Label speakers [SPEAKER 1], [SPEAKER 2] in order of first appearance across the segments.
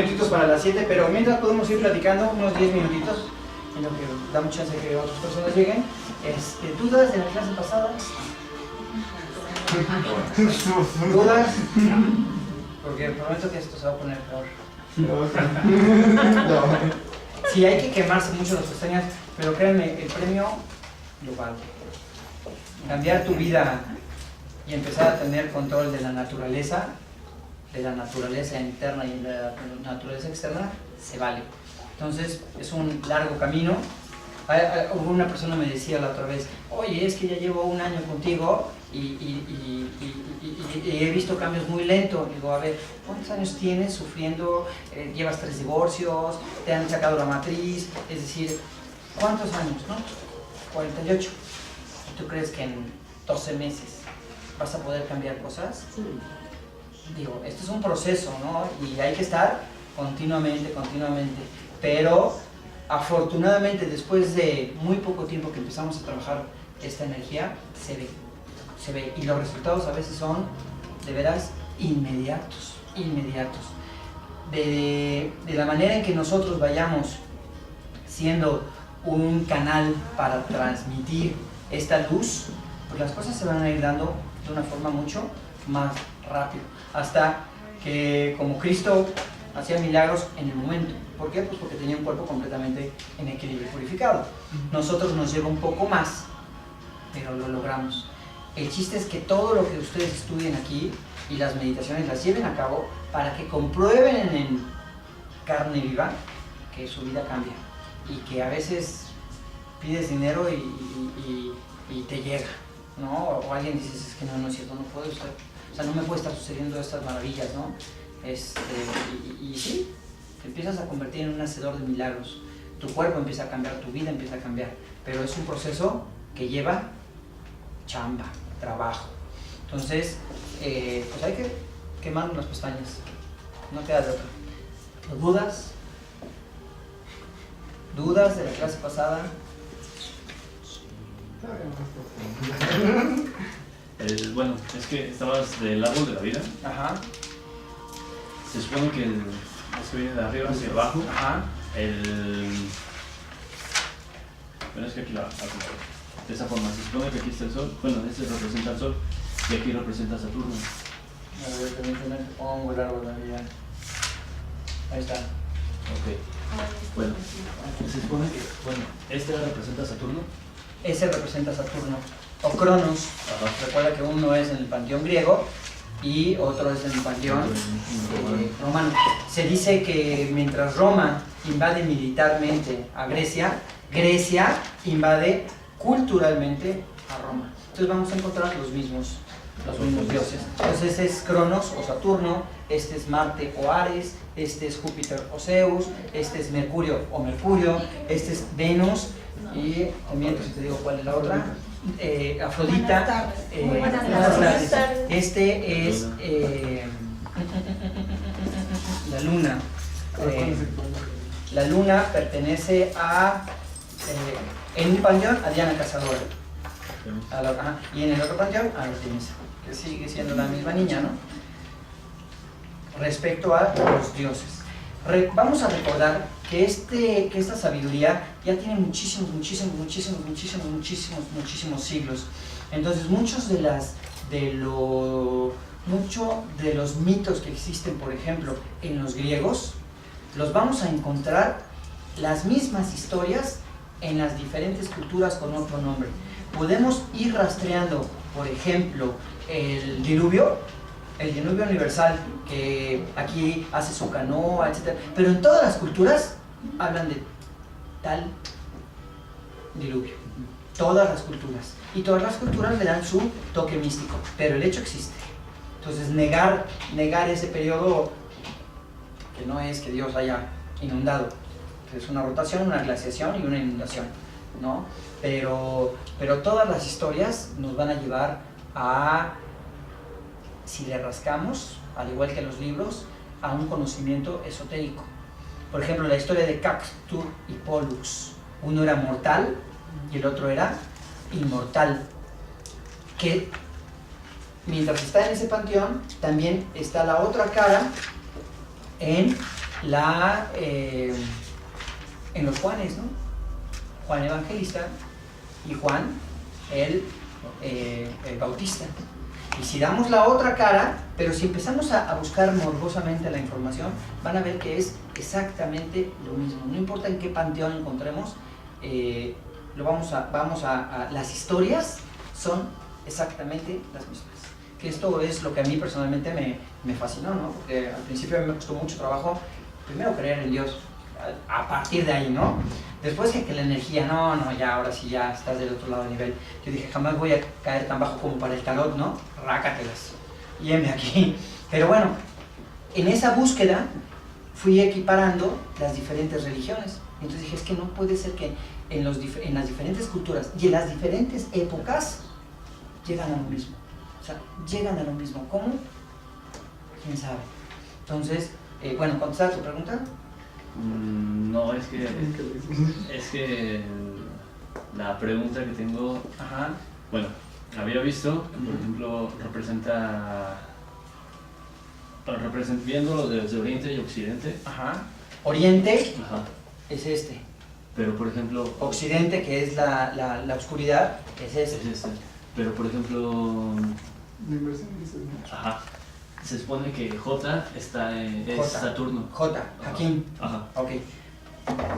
[SPEAKER 1] minutitos para las 7, pero mientras podemos ir platicando unos 10 minutitos, en lo que damos chance de que otras personas lleguen. ¿Dudas de la clase pasada? ¿Dudas? Porque prometo que esto se va a poner peor. No. Sí, hay que quemarse mucho las pestañas, pero créanme, el premio lo vale. Cambiar tu vida y empezar a tener control de la naturaleza interna y de la naturaleza externa, se vale. Entonces, es un largo camino. Una persona me decía la otra vez, oye, es que ya llevo un año contigo y he visto cambios muy lentos. Digo, a ver, ¿cuántos años tienes sufriendo? Llevas 3 divorcios, te han sacado la matriz, es decir, ¿cuántos años, no? 48. ¿Y tú crees que en 12 meses vas a poder cambiar cosas? Sí. Digo, esto es un proceso, ¿no? Y hay que estar continuamente, pero afortunadamente después de muy poco tiempo que empezamos a trabajar esta energía, se ve, y los resultados a veces son de veras inmediatos. De la manera en que nosotros vayamos siendo un canal para transmitir esta luz, pues las cosas se van a ir dando de una forma mucho más rápido, hasta que como Cristo hacía milagros en el momento. ¿Por qué? Pues porque tenía un cuerpo completamente en equilibrio y purificado. Nosotros nos lleva un poco más, pero lo logramos. El chiste es que todo lo que ustedes estudien aquí y las meditaciones las lleven a cabo para que comprueben en carne viva que su vida cambia y que a veces pides dinero y te llega, ¿no? O alguien dice, es que no es cierto, no puede usted, o sea, no me puede estar sucediendo estas maravillas, ¿no? Y sí, te empiezas a convertir en un hacedor de milagros. Tu cuerpo empieza a cambiar, tu vida empieza a cambiar, pero es un proceso que lleva chamba, trabajo. Entonces, pues hay que quemar las pestañas, no queda de otra. ¿Dudas? ¿Dudas de la clase pasada?
[SPEAKER 2] Bueno, es que estabas del árbol de la vida.
[SPEAKER 1] Ajá.
[SPEAKER 2] Se supone que esto viene de arriba hacia abajo.
[SPEAKER 1] Ajá.
[SPEAKER 2] Bueno, es que aquí de esa forma, se supone que aquí está el sol. Bueno, este representa el sol y aquí representa a Saturno.
[SPEAKER 1] A ver, permíteme que pongo el árbol de la vida. Ahí está.
[SPEAKER 2] Ok. Bueno, se supone que, bueno, este representa a Saturno.
[SPEAKER 1] Ese representa a Saturno, o Cronos. Ajá. Recuerda que uno es en el panteón griego y otro es en el panteón romano. Se dice que mientras Roma invade militarmente a Grecia, Grecia invade culturalmente a Roma. Entonces vamos a encontrar los mismos dioses. Entonces es Cronos o Saturno, este es Marte o Ares, este es Júpiter o Zeus, este es Mercurio o Mercurio, este es Venus y también si te digo cuál es la otra, Afrodita. Este es la luna. La luna pertenece a en un panteón a Diana Cazadora, y en el otro panteón a Artemisa, que sigue siendo la misma niña, ¿no? Respecto a los dioses, vamos a recordar que esta sabiduría ya tiene muchísimos siglos. Entonces muchos de los mitos que existen, por ejemplo, en los griegos, los vamos a encontrar las mismas historias en las diferentes culturas con otro nombre. Podemos ir rastreando, por ejemplo, el diluvio universal, que aquí hace su canoa, etc. Pero en todas las culturas hablan de tal diluvio. Todas las culturas. Y todas las culturas le dan su toque místico, pero el hecho existe. Entonces negar ese periodo, que no es que Dios haya inundado, que es una rotación, una glaciación y una inundación, ¿no? Pero todas las historias nos van a llevar a, si le rascamos, al igual que los libros, a un conocimiento esotérico. Por ejemplo, la historia de Castor y Pollux. Uno era mortal y el otro era inmortal. Que mientras está en ese panteón, también está la otra cara en en los Juanes, ¿no? Juan Evangelista y Juan el Bautista. Y si damos la otra cara, pero si empezamos a buscar morbosamente la información, van a ver que es exactamente lo mismo. No importa en qué panteón encontremos, las historias son exactamente las mismas. Que esto es lo que a mí personalmente me fascinó, ¿no? Porque al principio a mí me costó mucho trabajo, primero creer en Dios, a partir de ahí, ¿no? Después que la energía, ya, ahora sí ya estás del otro lado del nivel. Yo dije, jamás voy a caer tan bajo como para el tarot, ¿no? Rácatelas. Y heme aquí. Pero bueno, en esa búsqueda fui equiparando las diferentes religiones. Entonces dije, es que no puede ser que en las diferentes culturas y en las diferentes épocas llegan a lo mismo. O sea, llegan a lo mismo. ¿Cómo? ¿Quién sabe? Entonces, bueno, ¿contestar tu pregunta?
[SPEAKER 2] No, es que la pregunta que tengo,
[SPEAKER 1] Ajá.
[SPEAKER 2] Bueno, había visto, por ejemplo, viéndolo desde Oriente y Occidente.
[SPEAKER 1] Ajá. Oriente,
[SPEAKER 2] Ajá.
[SPEAKER 1] Es este.
[SPEAKER 2] Pero por ejemplo...
[SPEAKER 1] Occidente, que es la oscuridad, es este.
[SPEAKER 2] Es este. Pero por ejemplo...
[SPEAKER 3] La inversión dice,
[SPEAKER 2] Ajá. Se supone que J está es Saturno.
[SPEAKER 1] J, Jaquín.
[SPEAKER 2] Ajá.
[SPEAKER 1] Ok.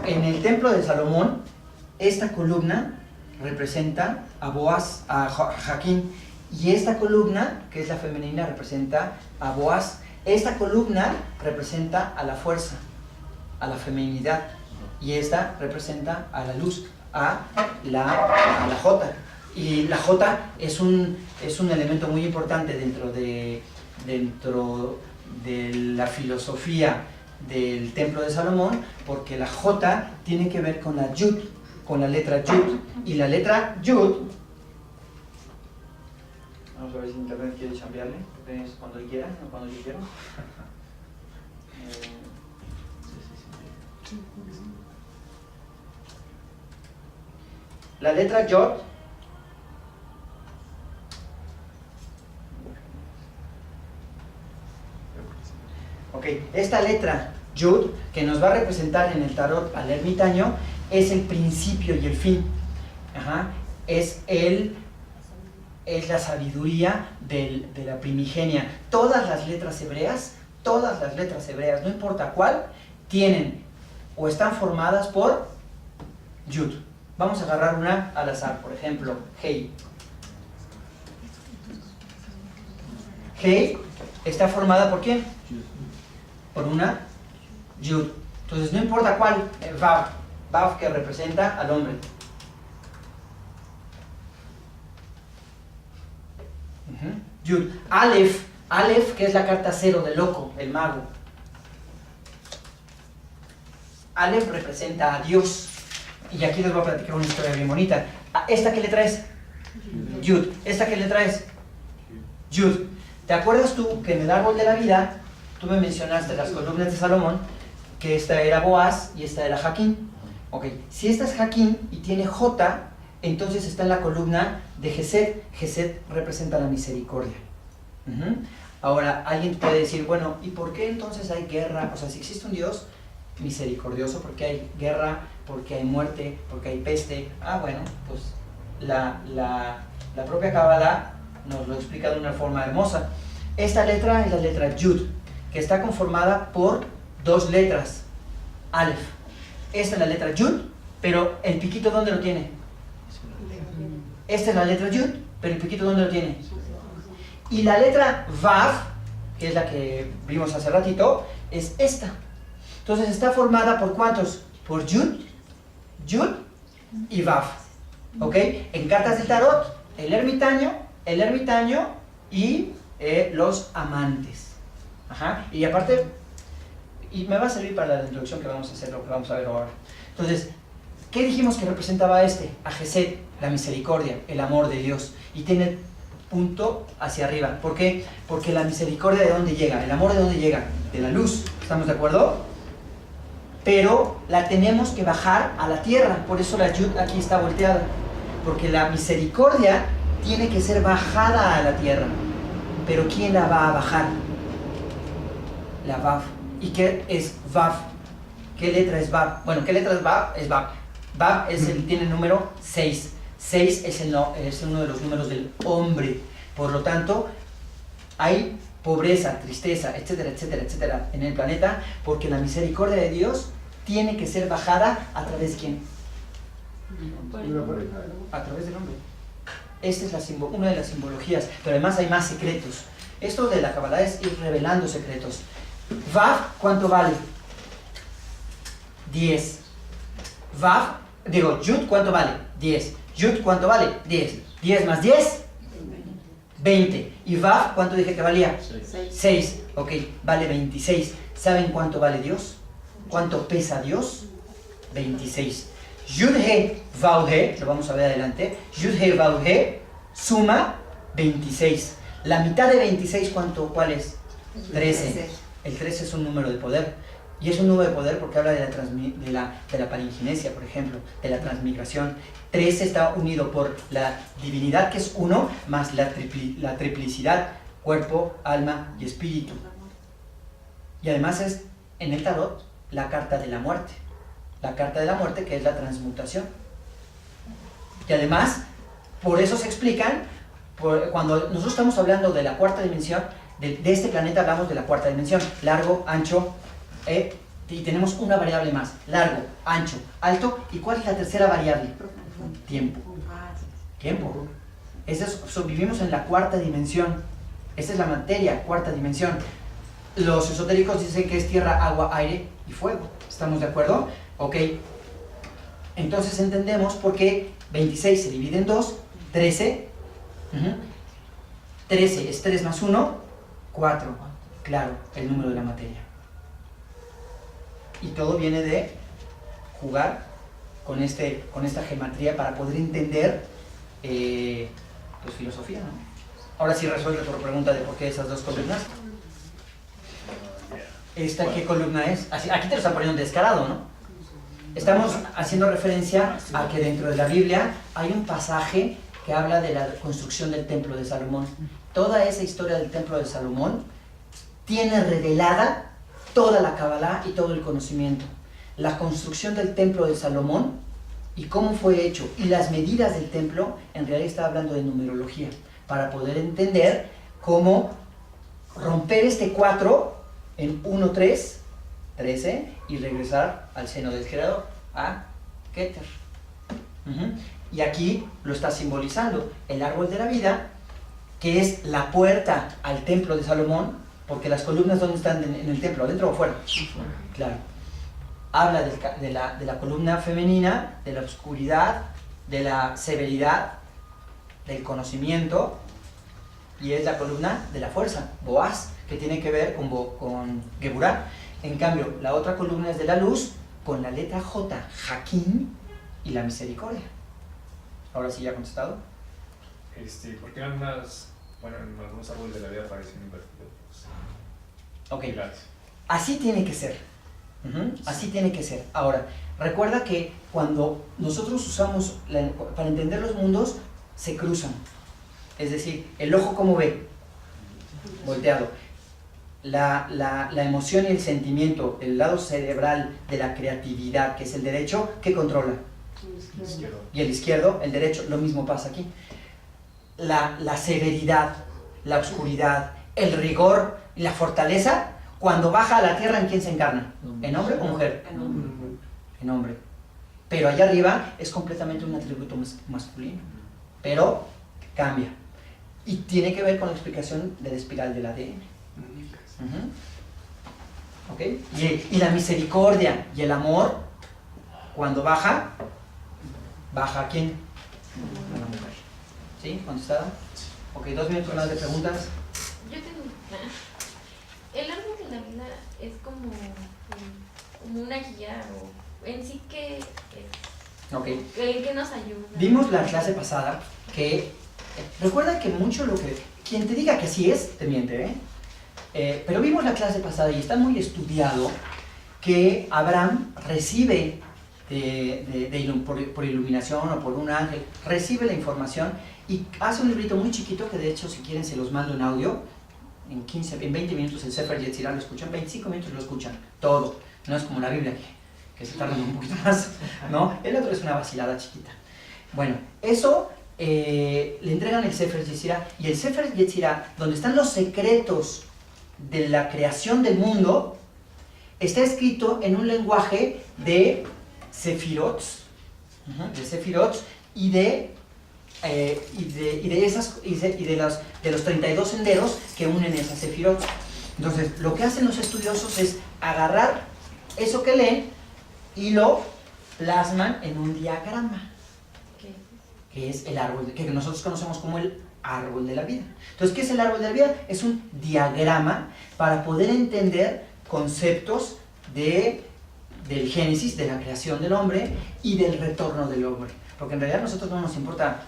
[SPEAKER 1] En el templo de Salomón, esta columna representa a Boaz, a Jaquín. Y esta columna, que es la femenina, representa a Boaz. Esta columna representa a la fuerza, a la feminidad. Y esta representa a la luz, a la J. Y la J es un elemento muy importante dentro de la filosofía del templo de Salomón, porque la J tiene que ver con la Yud, con la letra Yud. Y la letra Yud, vamos a ver si internet quiere cambiarle, porque es cuando él quiera, no cuando yo quiero. La letra Yod ok, esta letra Yud, que nos va a representar en el tarot al ermitaño, es el principio y el fin. Ajá. Es la sabiduría de la primigenia. Todas las letras hebreas, no importa cuál, tienen o están formadas por Yud. Vamos a agarrar una al azar, por ejemplo, Hey. Hey está formada por ¿quién? Por una Yud. Entonces no importa cuál, Vav que representa al hombre. Yud. Aleph que es la carta 0 del loco, el mago. Aleph representa a Dios. Y aquí les voy a platicar una historia bien bonita. ¿Esta qué letra es? Yud. ¿Esta qué letra es? Yud. ¿Te acuerdas tú que en el árbol de la vida, tú me mencionaste las columnas de Salomón, que esta era Boaz y esta era Jaquín? Ok, si esta es Jaquín y tiene J, entonces está en la columna de Gesed. Gesed representa la misericordia. Ahora, alguien puede decir, bueno, ¿y por qué entonces hay guerra? O sea, si existe un Dios misericordioso, ¿por qué hay guerra? ¿Por qué hay muerte? ¿Por qué hay peste? Bueno, pues la propia Kabbalah nos lo explica de una forma hermosa. Esta letra es la letra Yud, que está conformada por dos letras, Aleph. Esta es la letra Yud, pero el piquito ¿dónde lo tiene? Esta es la letra Yud, pero el piquito ¿dónde lo tiene? Y la letra Vav, que es la que vimos hace ratito, es esta. Entonces está formada por ¿cuántos? Por Yud, Yud y Vav. ¿Ok? En cartas del tarot, el ermitaño y los amantes. Ajá. Y aparte, y me va a servir para la introducción que vamos a hacer, lo que vamos a ver ahora. Entonces, ¿qué dijimos que representaba a Gesed, la misericordia, el amor de Dios? Y tiene punto hacia arriba. ¿Por qué? Porque la misericordia ¿de dónde llega? El amor ¿de dónde llega? De la luz. ¿Estamos de acuerdo? Pero la tenemos que bajar a la tierra. Por eso la Yud aquí está volteada. Porque la misericordia tiene que ser bajada a la tierra. Pero ¿quién la va a bajar? La Vav. ¿Y qué es Vav? ¿Qué letra es Vav? Bueno, ¿qué letra es Vav? Es Vav. Vav tiene el número 6. 6 es uno de los números del hombre. Por lo tanto, hay pobreza, tristeza, etcétera, etcétera, etcétera en el planeta, porque la misericordia de Dios tiene que ser bajada a través de ¿quién? A través del hombre. Esta es una de las simbologías, pero además hay más secretos. Esto de la Kabbalah es ir revelando secretos. Vav, ¿cuánto vale? 10. Yud, ¿cuánto vale? 10. Yud, ¿cuánto vale? 10. 10 más 10, 20. ¿Y Vav, cuánto dije que valía? 6. Ok, vale 26. ¿Saben cuánto vale Dios? ¿Cuánto pesa Dios? 26. Yud He Vav He, lo vamos a ver adelante. Yud He Vav He suma 26. La mitad de 26, ¿cuál es? 13. El 13 es un número de poder. Y es un número de poder porque habla de la palingenesia, por ejemplo, de la transmigración. 13 está unido por la divinidad, que es uno, más la triplicidad, cuerpo, alma y espíritu. Y además es, en el tarot, la carta de la muerte. La carta de la muerte, que es la transmutación. Y además, por eso se explican, cuando nosotros estamos hablando de la cuarta dimensión, de este planeta hablamos de la cuarta dimensión, largo, ancho, y tenemos una variable más, largo, ancho, alto. ¿Y cuál es la tercera variable? Tiempo. Tiempo. Vivimos en la cuarta dimensión. Esta es la materia, cuarta dimensión. Los esotéricos dicen que es tierra, agua, aire y fuego. ¿Estamos de acuerdo? Ok. Entonces entendemos por qué 26 se divide en 2, 13. 13 es 3 más 1, 4. Claro, el número de la materia. Y todo viene de jugar con esta geometría para poder entender pues filosofía, ¿no? Ahora sí resuelve tu pregunta de por qué esas dos columnas. ¿Esta qué columna es? Aquí te lo están poniendo descarado, ¿no? Estamos haciendo referencia a que dentro de la Biblia hay un pasaje que habla de la construcción del templo de Salomón. Toda esa historia del templo de Salomón tiene revelada toda la Kabbalah y todo el conocimiento. La construcción del templo de Salomón y cómo fue hecho y las medidas del templo, en realidad está hablando de numerología, para poder entender cómo romper este 4 en 1, 3, 13 y regresar al seno del creador, a Keter. Y aquí lo está simbolizando el árbol de la vida, que es la puerta al templo de Salomón, porque las columnas, ¿dónde están en el templo? ¿Adentro o fuera? Claro. Habla de la columna femenina, de la oscuridad, de la severidad, del conocimiento, y es la columna de la fuerza, Boaz, que tiene que ver con Geburah. En cambio, la otra columna es de la luz, con la letra J, Jaquín, y la misericordia. Ahora sí, ¿ya ha contestado?
[SPEAKER 3] ¿Por qué en algunos árboles de la vida aparecen invertidos?
[SPEAKER 1] Ok, así tiene que ser. Así tiene que ser. Ahora, recuerda que cuando nosotros usamos, para entender los mundos, se cruzan. Es decir, el ojo, ¿cómo ve? Volteado. La emoción y el sentimiento, el lado cerebral de la creatividad, que es el derecho, ¿qué controla?
[SPEAKER 3] El izquierdo.
[SPEAKER 1] Y el izquierdo, el derecho. Lo mismo pasa aquí. La severidad, la oscuridad, el rigor y la fortaleza, cuando baja a la tierra, ¿en quién se encarna? ¿En hombre o mujer? En hombre. Pero allá arriba es completamente un atributo masculino. Pero cambia. Y tiene que ver con la explicación de la espiral del ADN. ¿Ok? Y la misericordia y el amor, cuando baja, ¿baja a quién? A la mujer. ¿Sí? ¿Contestada? Ok, 2 minutos más de preguntas.
[SPEAKER 4] Yo tengo el árbol de la vida es como una guía o en sí que
[SPEAKER 1] Okay.
[SPEAKER 4] ¿En qué nos ayuda?
[SPEAKER 1] Vimos la clase pasada que, recuerda que mucho lo que, quien te diga que sí es, te miente, pero vimos la clase pasada y está muy estudiado que Abraham recibe por iluminación o por un ángel, recibe la información y hace un librito muy chiquito que de hecho si quieren se los mando en audio, en 20 minutos el Sefer Yetzirah lo escuchan, 25 minutos lo escuchan, todo. No es como la Biblia que se tarda un poquito más, ¿no? El otro es una vacilada chiquita. Bueno, eso le entregan el Sefer Yetzirah, y el Sefer Yetzirah, donde están los secretos de la creación del mundo, está escrito en un lenguaje de Sefirot, y de los 32 senderos que unen esas Sefirot. Entonces, lo que hacen los estudiosos es agarrar eso que leen y lo plasman en un diagrama, que es el árbol, que nosotros conocemos como el árbol de la vida. Entonces, ¿qué es el árbol de la vida? Es un diagrama para poder entender conceptos del Génesis, de la creación del hombre y del retorno del hombre. Porque en realidad a nosotros no nos importa,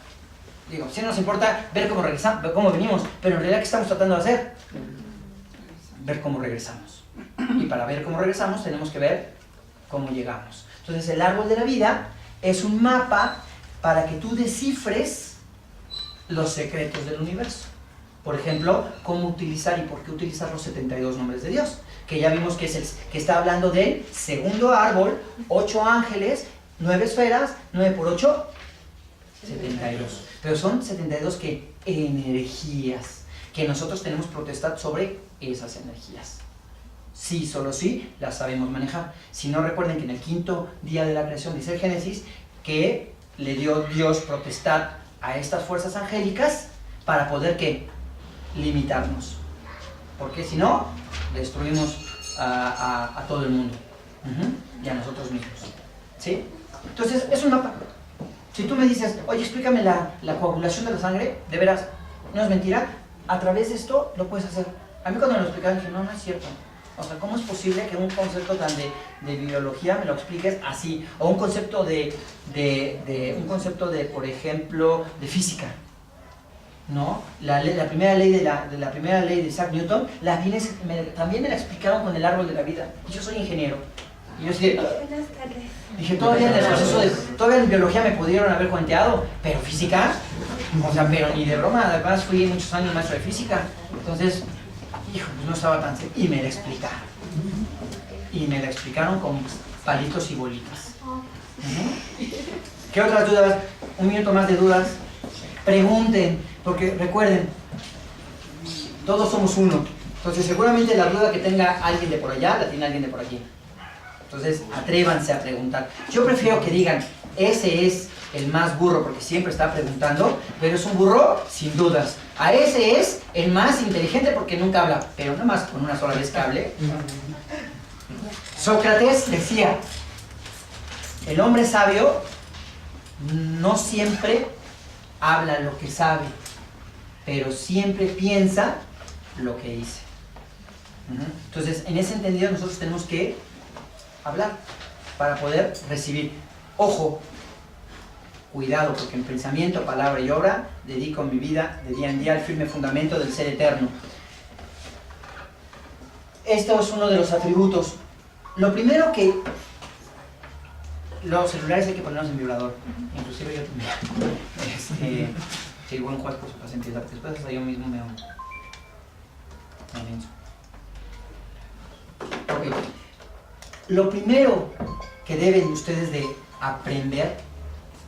[SPEAKER 1] sí nos importa ver cómo regresamos, ver cómo venimos, pero en realidad ¿qué estamos tratando de hacer? Ver cómo regresamos. Y para ver cómo regresamos tenemos que ver cómo llegamos. Entonces el árbol de la vida es un mapa para que tú descifres los secretos del universo. Por ejemplo, cómo utilizar y por qué utilizar los 72 nombres de Dios, que ya vimos que está hablando del segundo árbol, 8 ángeles, 9 esferas, 9 por 8, 72. Pero son 72 que energías, que nosotros tenemos potestad sobre esas energías. Sí, solo sí, las sabemos manejar. Si no, recuerden que en el quinto día de la creación dice el Génesis que le dio Dios potestad a estas fuerzas angélicas para poder, ¿qué? Limitarnos. Porque si no, destruimos a todo el mundo. Y a nosotros mismos. ¿Sí? Entonces, es un mapa. Si tú me dices, oye, explícame la coagulación de la sangre, de veras, no es mentira, a través de esto lo puedes hacer. A mí cuando me lo explicaron dije, no es cierto. O sea, ¿cómo es posible que un concepto tan de biología me lo expliques así? O un concepto por ejemplo, de física, ¿no? La primera ley de Isaac Newton, también me la explicaron con el árbol de la vida. Y yo soy ingeniero. Y yo dije, todavía en el proceso todavía en biología me pudieron haber cuenteado, pero física, o sea, pero ni de broma. Además fui muchos años maestro de física. Entonces, hijo, pues no estaba tan serio. Y me la explicaron. Y me la explicaron con palitos y bolitas. ¿Qué otras dudas? Un minuto más de dudas. Pregunten, porque recuerden, todos somos uno. Entonces seguramente la duda que tenga alguien de por allá, la tiene alguien de por aquí. Entonces atrévanse a preguntar. Yo prefiero que digan, ese es el más burro, porque siempre está preguntando, pero es un burro sin dudas. A ese es el más inteligente porque nunca habla, pero nada más con una sola vez que hable. Sócrates decía, el hombre sabio no siempre habla lo que sabe, pero siempre piensa lo que dice. Entonces, en ese entendido nosotros tenemos que hablar para poder recibir. Ojo, cuidado, porque en pensamiento, palabra y obra dedico mi vida de día en día al firme fundamento del ser eterno. Esto es uno de los atributos. Lo primero que los celulares hay que ponerlos en vibrador, inclusive yo también. Sí, buen juez por su paciente, porque después hasta yo mismo me menso. Ok. Lo primero que deben ustedes de aprender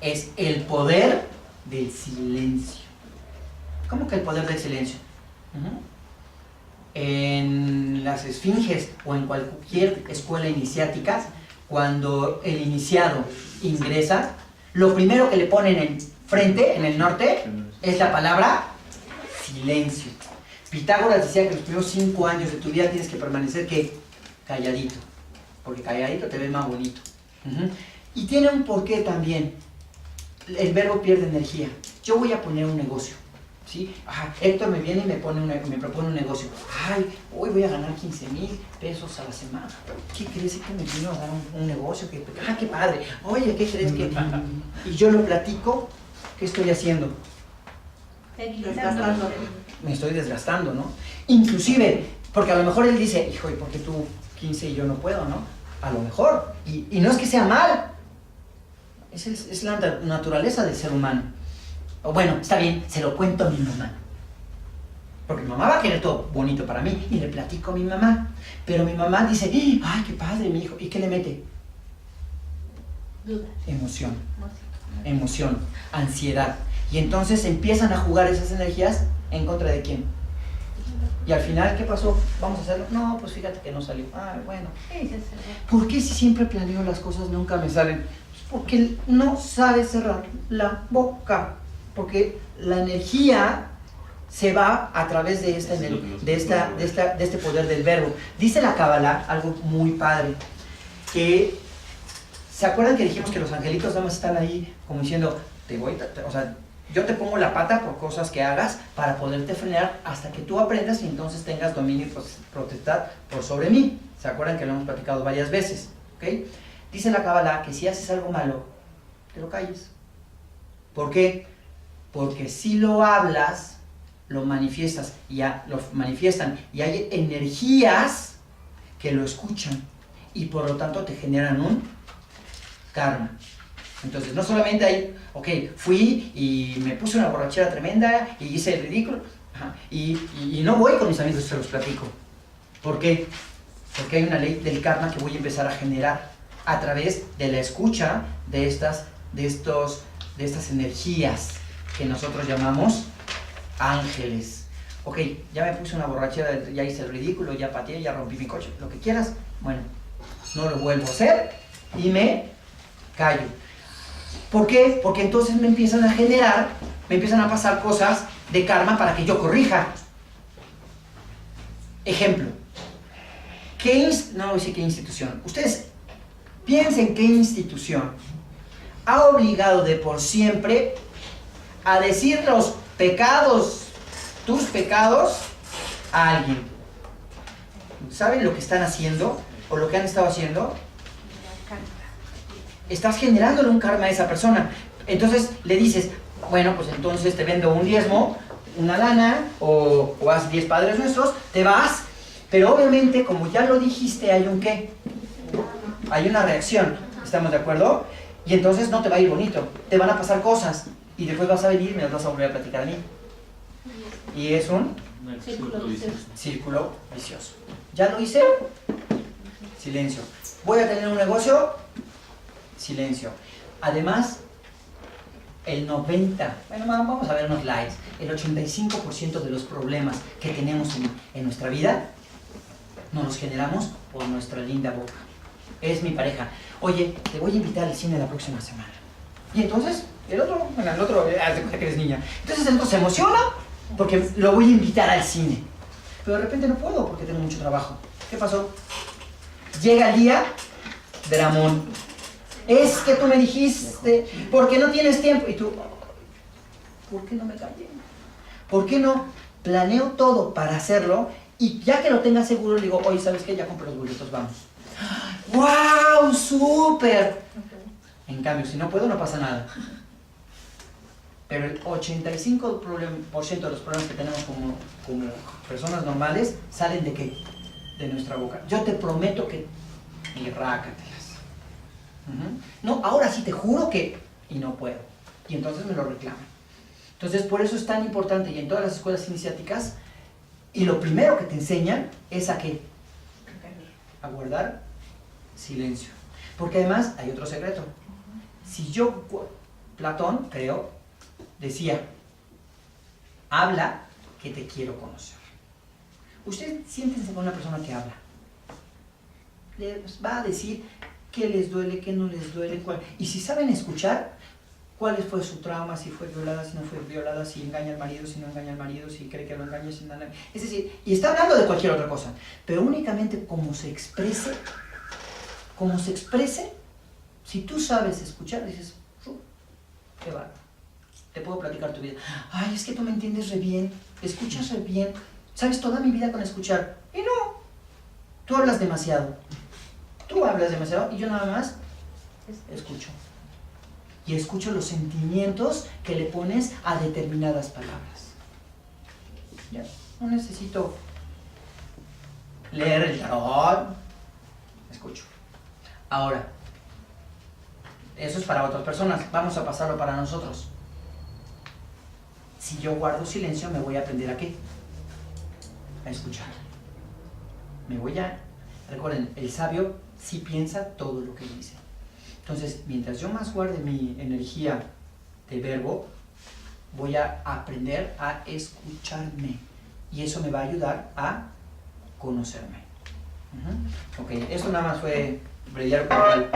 [SPEAKER 1] es el poder del silencio. ¿Cómo que el poder del silencio? En las esfinges o en cualquier escuela iniciática, cuando el iniciado ingresa, lo primero que le ponen en frente, en el norte, es la palabra silencio. Pitágoras decía que los primeros 5 años de tu vida tienes que permanecer calladito, porque calladito te ves más bonito. Y tiene un porqué también. El verbo pierde energía. Yo voy a poner un negocio, ¿sí? Héctor me viene y me propone un negocio. Ay, hoy voy a ganar 15,000 pesos a la semana. ¿Qué crees que me vino a dar un negocio? Qué padre. Oye, ¿qué crees que...? Y yo lo platico. ¿Qué estoy haciendo? Me estoy desgastando, ¿no? Inclusive, porque a lo mejor él dice, hijo, ¿y por qué tú 15 y yo no puedo, no? A lo mejor. Y no es que sea mal. Es la naturaleza del ser humano. O bueno, está bien, se lo cuento a mi mamá. Porque mi mamá va a querer todo bonito para mí y le platico a mi mamá. Pero mi mamá dice, ay, qué padre, mi hijo. ¿Y qué le mete?
[SPEAKER 4] Duda.
[SPEAKER 1] Emoción, ansiedad. Y entonces empiezan a jugar esas energías en contra de quién. Y al final, ¿qué pasó? ¿Vamos a hacerlo? No, pues fíjate que no salió. Ah, bueno. ¿Por qué si siempre planeo las cosas nunca me salen? Pues porque no sabes cerrar la boca. Porque la energía se va a través de este poder del verbo. Dice la Cábala algo muy padre, que ¿se acuerdan que dijimos que los angelitos nada más están ahí como diciendo, yo te pongo la pata por cosas que hagas para poderte frenar hasta que tú aprendas y entonces tengas dominio y potestad por sobre mí? ¿Se acuerdan que lo hemos platicado varias veces? ¿Okay? Dice la Cábala que si haces algo malo, te lo calles. ¿Por qué? Porque si lo hablas, lo manifiestan y hay energías que lo escuchan y por lo tanto te generan un karma. Entonces no solamente hay, fui y me puse una borrachera tremenda y hice el ridículo, y no voy con mis amigos, se los platico. ¿Por qué? Porque hay una ley del karma que voy a empezar a generar a través de la escucha de estas energías que nosotros llamamos ángeles. Ya me puse una borrachera, ya hice el ridículo, ya pateé, ya rompí mi coche, lo que quieras. Bueno, no lo vuelvo a hacer y me callo. ¿Por qué? Porque entonces me empiezan a pasar cosas de karma para que yo corrija. Ejemplo. No voy a decir qué institución. Ustedes piensen qué institución ha obligado de por siempre a decir los pecados, tus pecados, a alguien. ¿Saben lo que están haciendo? ¿O lo que han estado haciendo? Estás generándole un karma a esa persona. Entonces le dices, bueno, pues entonces te vendo un diezmo, una lana, o haz 10 Padres Nuestros, te vas, pero obviamente, como ya lo dijiste, hay un qué. Hay una reacción, ¿estamos de acuerdo? Y entonces no te va a ir bonito, te van a pasar cosas, y después vas a venir y me las vas a volver a platicar a mí. Y es un círculo vicioso. ¿Ya lo hice? Silencio. ¿Voy a tener un negocio? Silencio. Además, vamos a ver unos likes, el 85% de los problemas que tenemos en nuestra vida nos los generamos por nuestra linda boca. Es mi pareja. Oye, te voy a invitar al cine la próxima semana. Y entonces, el otro, haz de cuenta que eres niña. Entonces el otro se emociona porque lo voy a invitar al cine. Pero de repente no puedo porque tengo mucho trabajo. ¿Qué pasó? Llega el día, dramón. Es que tú me dijiste, porque no tienes tiempo. Y tú, ¿por qué no me callé? ¿Por qué no planeo todo para hacerlo? Y ya que lo tenga seguro, le digo, oye, ¿sabes qué? Ya compré los boletos, vamos. ¡Wow! ¡Súper! En cambio, si no puedo, no pasa nada. Pero el 85% de los problemas que tenemos como personas normales salen ¿de qué? De nuestra boca. Yo te prometo que... Y rácatelas. No, ahora sí te juro que... Y no puedo. Y entonces me lo reclaman. Entonces, por eso es tan importante, y en todas las escuelas iniciáticas, y lo primero que te enseñan es a ¿qué? A guardar silencio. Porque además hay otro secreto. Si yo, Platón, creo, decía, habla que te quiero conocer. Ustedes siéntense con una persona que habla. Les va a decir qué les duele, qué no les duele, y si saben escuchar, cuál fue su trauma, si fue violada, si no fue violada, si engaña al marido, si no engaña al marido, si cree que lo engaña, si no engaña. Es decir, y está hablando de cualquier otra cosa, pero únicamente como se exprese, si tú sabes escuchar, dices, qué bárbaro, te puedo platicar tu vida. Ay, es que tú me entiendes re bien, escuchas re bien, sabes toda mi vida con escuchar. Y no, tú hablas demasiado y yo nada más escucho. Y escucho los sentimientos que le pones a determinadas palabras. ¿Ya? No necesito leer el tarot. Escucho. Ahora, eso es para otras personas. Vamos a pasarlo para nosotros. Si yo guardo silencio, me voy a aprender a ¿qué? a escuchar. Recuerden, el sabio sí piensa todo lo que dice. Entonces, mientras yo más guarde mi energía de verbo, voy a aprender a escucharme. Y eso me va a ayudar a conocerme. Ok, esto nada más fue brillar con el...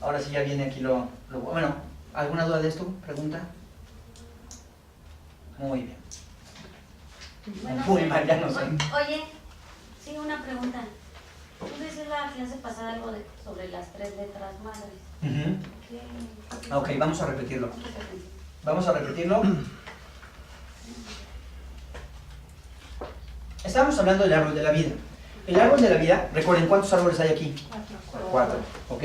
[SPEAKER 1] Ahora sí ya viene aquí bueno, ¿alguna duda de esto? ¿Pregunta? Muy bien.
[SPEAKER 5] Bueno,
[SPEAKER 1] Muy mal, ya no sé.
[SPEAKER 5] Oye, sí, una pregunta. Tú dices la clase pasada algo sobre las 3 letras madres. ¿Qué?
[SPEAKER 1] Ok, vamos a repetirlo. Vamos a repetirlo. Estamos hablando del árbol de la vida. El árbol de la vida, recuerden, ¿cuántos árboles hay aquí? 4. ¿Ok?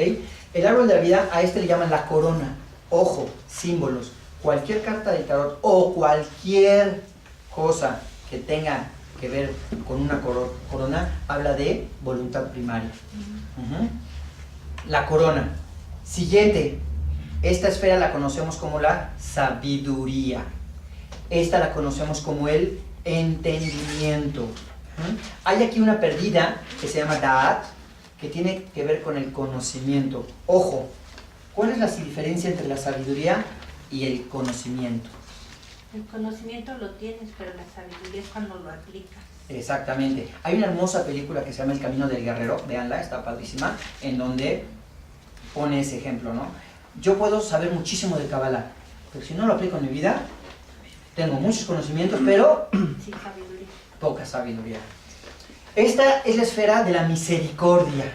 [SPEAKER 1] El árbol de la vida, a este le llaman la corona. Ojo, símbolos. Cualquier carta de tarot o cualquier cosa que tenga que ver con una corona, habla de voluntad primaria. La corona. Siguiente. Esta esfera la conocemos como la sabiduría. Esta la conocemos como el entendimiento. Hay aquí una perdida que se llama Da'at, que tiene que ver con el conocimiento. Ojo, ¿cuál es la diferencia entre la sabiduría y el conocimiento?
[SPEAKER 6] El conocimiento lo tienes, pero la sabiduría es cuando lo aplicas.
[SPEAKER 1] Exactamente. Hay una hermosa película que se llama El Camino del Guerrero, véanla, está padrísima, en donde pone ese ejemplo, ¿no? Yo puedo saber muchísimo de Kabbalah, pero si no lo aplico en mi vida, tengo muchos conocimientos, pero
[SPEAKER 6] Sin sabiduría.
[SPEAKER 1] poca sabiduría. Esta es la esfera de la misericordia.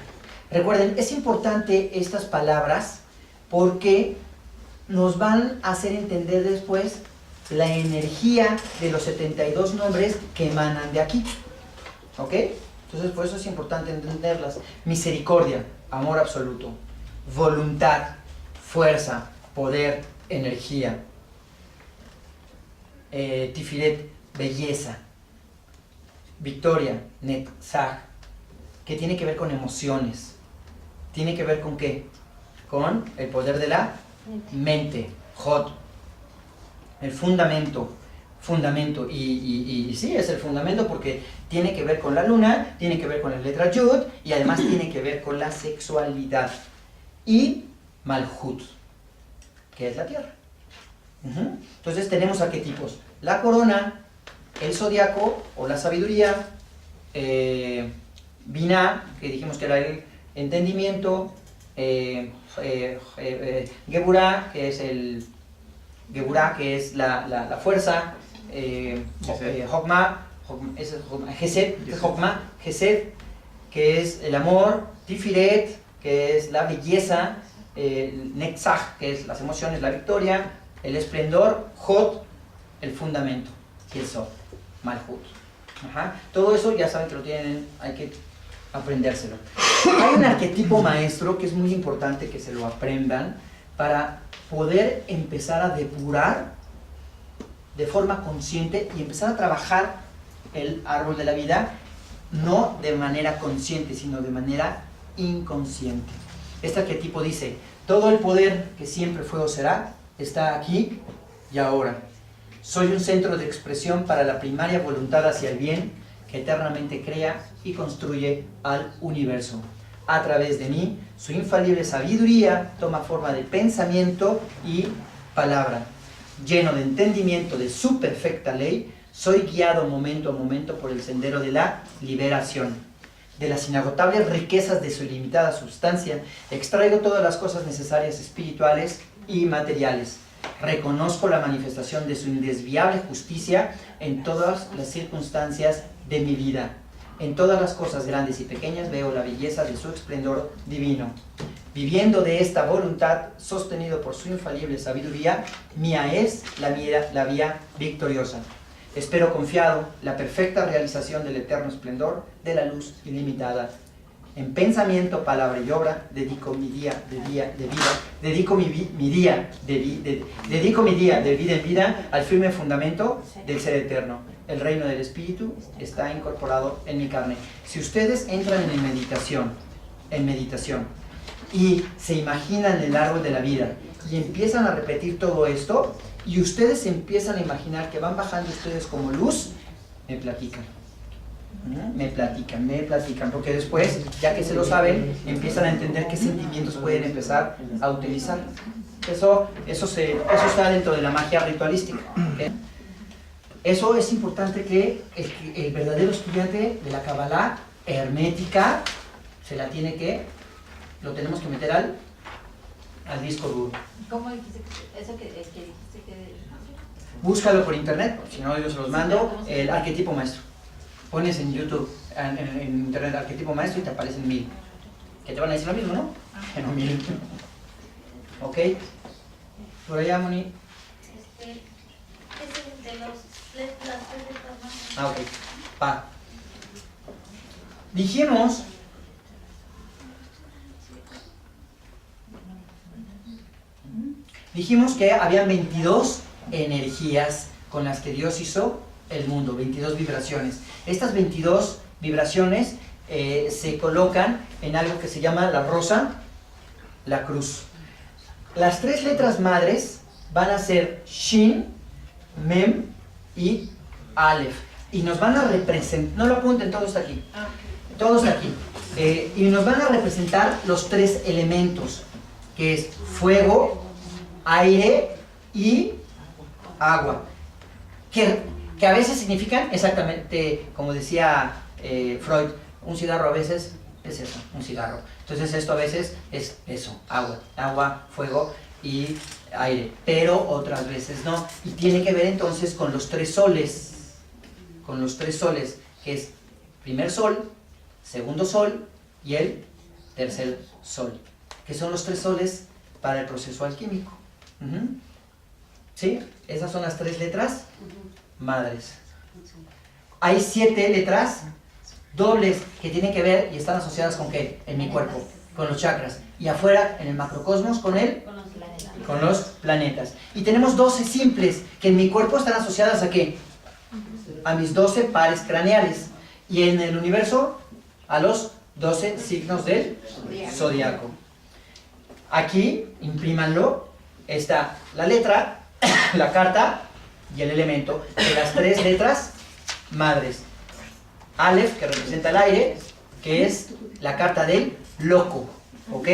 [SPEAKER 1] Recuerden, es importante estas palabras porque nos van a hacer entender después la energía de los 72 nombres que emanan de aquí. ¿Ok? Entonces, por eso es importante entenderlas. Misericordia, amor absoluto. Voluntad, fuerza, poder, energía. Tifiret, belleza. Victoria, Netzach, que tiene que ver con emociones. ¿Tiene que ver con qué? Con el poder de la mente. Jod. El fundamento. Y sí, es el fundamento porque tiene que ver con la luna, tiene que ver con la letra Yud y además tiene que ver con la sexualidad. Y Malhut, que es la tierra. Entonces tenemos arquetipos. La corona, el zodiaco o la sabiduría, Binah, que dijimos que era el entendimiento, Geburah, que es la fuerza, Hokmah, Gesed, que es el amor, Tifiret, que es la belleza, Netzach, que es las emociones, la victoria, el esplendor, Hod, el fundamento, que es Sod, Malhut. Todo eso ya saben que lo tienen, hay que aprendérselo. Hay un arquetipo maestro que es muy importante que se lo aprendan para poder empezar a depurar de forma consciente y empezar a trabajar el árbol de la vida, no de manera consciente, sino de manera inconsciente. Este arquetipo dice: todo el poder que siempre fue o será está aquí y ahora. Soy un centro de expresión para la primaria voluntad hacia el bien que eternamente crea y construye al universo. A través de mí, su infalible sabiduría toma forma de pensamiento y palabra. Lleno de entendimiento de su perfecta ley, soy guiado momento a momento por el sendero de la liberación. De las inagotables riquezas de su ilimitada sustancia, extraigo todas las cosas necesarias espirituales y materiales. Reconozco la manifestación de su indesviable justicia en todas las circunstancias de mi vida. En todas las cosas grandes y pequeñas veo la belleza de su esplendor divino. Viviendo de esta voluntad, sostenido por su infalible sabiduría, mía es la vía victoriosa. Espero confiado la perfecta realización del eterno esplendor de la luz ilimitada. En pensamiento, palabra y obra, dedico mi día de vida de vida en vida al firme fundamento del ser eterno. El reino del espíritu está incorporado en mi carne. Si ustedes entran en meditación y se imaginan el árbol de la vida y empiezan a repetir todo esto y ustedes empiezan a imaginar que van bajando ustedes como luz, me platican. Me platican, porque después, ya que se lo saben, empiezan a entender qué sentimientos pueden empezar a utilizar. Eso está dentro de la magia ritualística. ¿Okay? Eso es importante que el verdadero estudiante de la Kabbalah hermética lo tenemos que meter al disco duro.
[SPEAKER 6] ¿Cómo dijiste eso que dijiste que...
[SPEAKER 1] Búscalo por internet, si no yo se los mando, el arquetipo maestro. Pones en YouTube, en internet arquetipo maestro y te aparecen 1000. Que te van a decir lo mismo, ¿no? Pero 1000. ¿Ok? Por allá, Moni.
[SPEAKER 5] Es el de las tres letras más.
[SPEAKER 1] Ah, ok. Va. Dijimos que había 22 energías con las que Dios hizo el mundo, 22 vibraciones. Estas 22 vibraciones se colocan en algo que se llama la rosa, la cruz. Las tres letras madres van a ser Shin, Mem y Aleph. Y nos van a representar, no lo apunten, todo está aquí. Todo está aquí. Y nos van a representar los tres elementos, que es fuego, aire y agua. Que a veces significan exactamente, como decía Freud, un cigarro a veces es eso, un cigarro. Entonces esto a veces es eso, agua, fuego y aire, pero otras veces no. Y tiene que ver entonces con los tres soles, que es primer sol, segundo sol y el tercer sol, que son los tres soles para el proceso alquímico. ¿Sí? Esas son las tres letras madres. Hay 7 letras dobles que tienen que ver y están asociadas con ¿qué? En mi cuerpo, con los chakras. Y afuera, en el macrocosmos, con los planetas. Y tenemos 12 simples que en mi cuerpo están asociadas ¿a qué? A mis 12 pares craneales. Y en el universo, a los 12 signos del zodiaco. Aquí, imprímanlo, está la letra, la carta y el elemento de las tres letras madres. Aleph, que representa el aire, que es la carta del loco, ¿ok?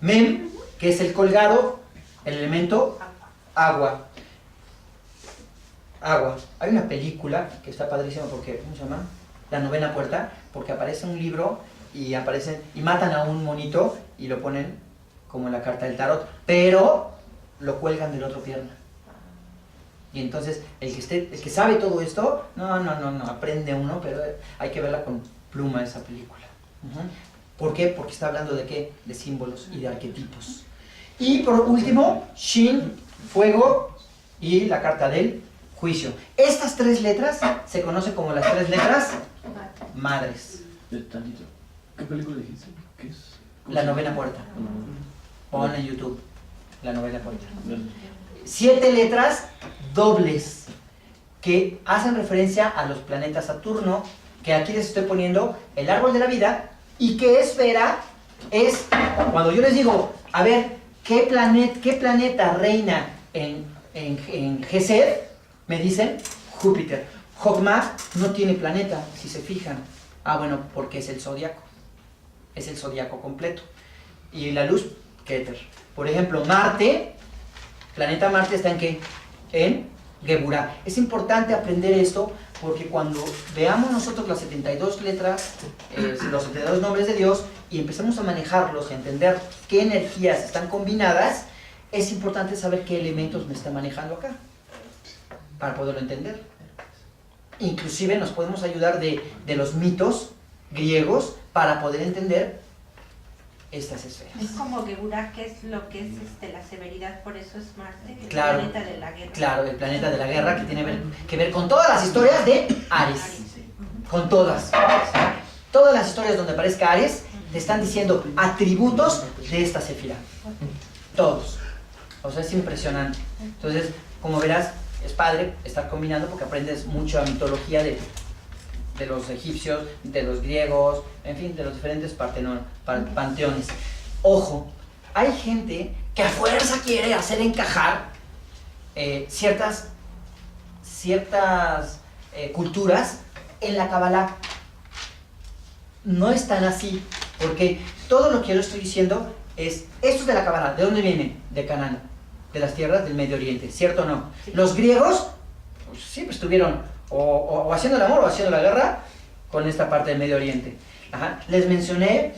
[SPEAKER 1] Mem, que es el colgado, el elemento agua. Hay una película que está padrísima porque, ¿cómo se llama? La novena puerta, porque aparece un libro y matan a un monito y lo ponen como en la carta del tarot, pero lo cuelgan de la otra pierna. Y entonces el que sabe todo esto, no, aprende uno, pero hay que verla con pluma esa película. ¿Por qué? Porque está hablando de qué, de símbolos y de arquetipos. Y por último, Shin, fuego, y la carta del juicio. Estas tres letras se conocen como las tres letras madres.
[SPEAKER 2] ¿Qué película dijiste? ¿Qué es?
[SPEAKER 1] La novena puerta. Pon en YouTube la novena puerta. 7 letras dobles que hacen referencia a los planetas Saturno, que aquí les estoy poniendo el árbol de la vida, y qué esfera es, cuando yo les digo, a ver, ¿qué planeta reina en Gesed? Me dicen Júpiter. Jokma no tiene planeta, si se fijan. Ah, bueno, porque es el zodiaco. Es el zodiaco completo. Y la luz, Keter. Por ejemplo, Marte, planeta Marte está en ¿qué? En Geburah. Es importante aprender esto porque cuando veamos nosotros las 72 letras, los 72 nombres de Dios, y empecemos a manejarlos y a entender qué energías están combinadas, es importante saber qué elementos me está manejando acá, para poderlo entender. Inclusive nos podemos ayudar de los mitos griegos para poder entender estas esferas.
[SPEAKER 6] Es como Geburah, que es lo que es la severidad, por eso es Marte, el
[SPEAKER 1] Claro.
[SPEAKER 6] planeta de la guerra.
[SPEAKER 1] Claro, el planeta de la guerra, que tiene que ver con todas las historias de Ares. Con todas. Todas las historias donde aparezca Ares te están diciendo atributos de esta sefira. Todos. O sea, es impresionante. Entonces, como verás, es padre estar combinando porque aprendes mucha mitología de los egipcios, de los griegos, en fin, de los diferentes panteones. Ojo, hay gente que a fuerza quiere hacer encajar ciertas culturas En la Kabbalah no es tan así, porque todo lo que yo le estoy diciendo es, esto es de la Kabbalah. ¿De dónde viene? De Canaán, de las tierras del Medio Oriente, ¿cierto o no? Los griegos pues, siempre estuvieron o haciendo el amor o haciendo la guerra con esta parte del Medio Oriente. Ajá. Les mencioné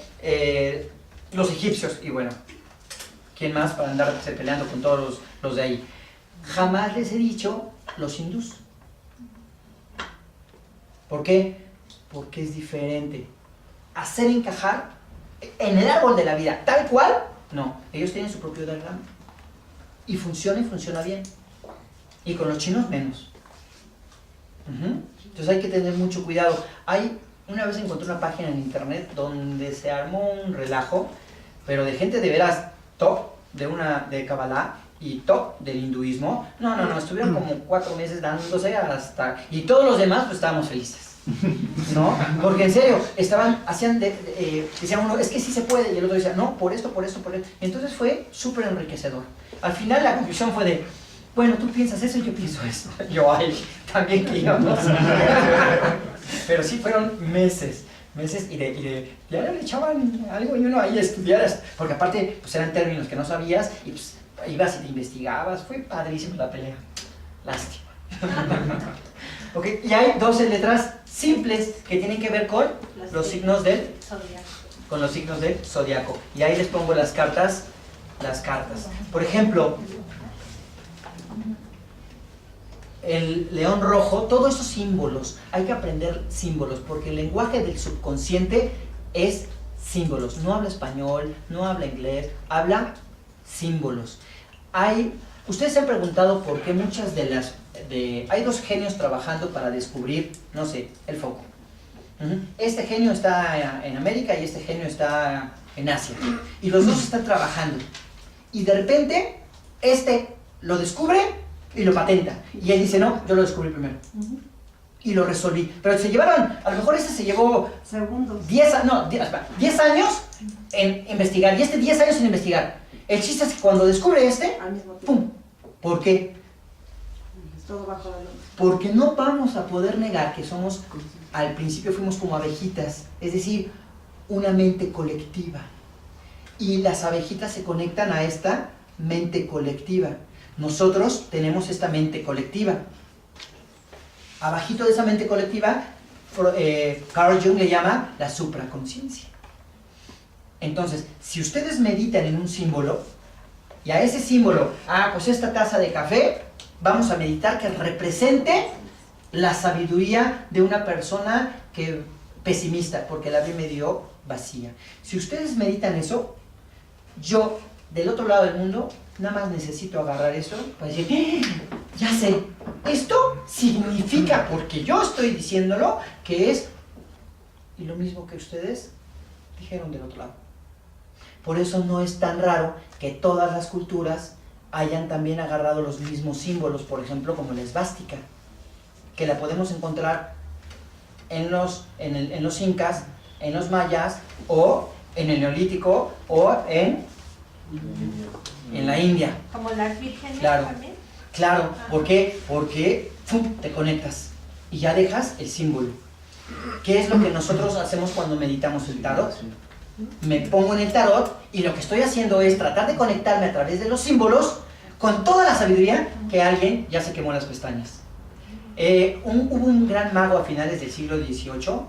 [SPEAKER 1] los egipcios, y bueno, ¿quién más para andarse peleando con todos los de ahí? Jamás les he dicho los hindús. ¿Por qué? Porque es diferente. Hacer encajar en el árbol de la vida, tal cual, no. Ellos tienen su propio diagrama. Y funciona bien. Y con los chinos menos. Entonces hay que tener mucho cuidado. Una vez encontré una página en internet donde se armó un relajo, pero de gente de veras top de Kabbalah y top del hinduismo. No, estuvieron como 4 meses dándose hasta... Y todos los demás pues estábamos felices, ¿no? Porque en serio, decía uno, es que sí se puede, y el otro decía, no, por esto. Entonces fue súper enriquecedor. Al final la conclusión fue de, bueno, tú piensas eso y yo pienso eso. Yo, también que íbamos. Pero sí fueron meses y ya le echaban algo y uno ahí a estudiar, porque aparte pues eran términos que no sabías y pues ibas y te investigabas. Fue padrísimo la pelea. Lástima. Okay, y hay 12 letras simples que tienen que ver con los signos del zodiaco. Y ahí les pongo las cartas. Por ejemplo, el león rojo, todos esos símbolos, hay que aprender símbolos, porque el lenguaje del subconsciente es símbolos. No habla español, no habla inglés, habla símbolos. Ustedes se han preguntado por qué muchas hay 2 genios trabajando para descubrir, no sé, el foco. Este genio está en América y este genio está en Asia. Y los dos están trabajando. Y de repente, este lo descubre y lo patenta. Y él dice, no, yo lo descubrí primero. Y lo resolví. Pero se llevaron, a lo mejor se llevó
[SPEAKER 6] segundos.
[SPEAKER 1] 10 años en investigar. Y 10 años en investigar. El chiste es que cuando descubre
[SPEAKER 6] al mismo tiempo.
[SPEAKER 1] ¡pum! ¿Por qué?
[SPEAKER 6] Todo bajo la luz.
[SPEAKER 1] Porque no vamos a poder negar que al principio fuimos como abejitas. Es decir, una mente colectiva. Y las abejitas se conectan a esta mente colectiva. Nosotros tenemos esta mente colectiva. Abajito de esa mente colectiva, Carl Jung le llama la supraconciencia. Entonces, si ustedes meditan en un símbolo, y a ese símbolo, pues esta taza de café, vamos a meditar que represente la sabiduría de una persona pesimista, porque la vi medio vacía. Si ustedes meditan eso, yo, del otro lado del mundo, nada más necesito agarrar eso para decir, ya sé, esto significa, porque yo estoy diciéndolo, que es y lo mismo que ustedes dijeron del otro lado. Por eso no es tan raro que todas las culturas hayan también agarrado los mismos símbolos, por ejemplo, como la esvástica, que la podemos encontrar en los incas, en los mayas, o en el neolítico, o en la India.
[SPEAKER 6] Como las vírgenes
[SPEAKER 1] Claro.
[SPEAKER 6] también.
[SPEAKER 1] Claro, ¿por qué? Porque ¡fum!, te conectas y ya dejas el símbolo. ¿Qué es lo que nosotros hacemos cuando meditamos el tarot? Me pongo en el tarot y lo que estoy haciendo es tratar de conectarme a través de los símbolos con toda la sabiduría que alguien ya se quemó las pestañas. Hubo un gran mago a finales del siglo XVIII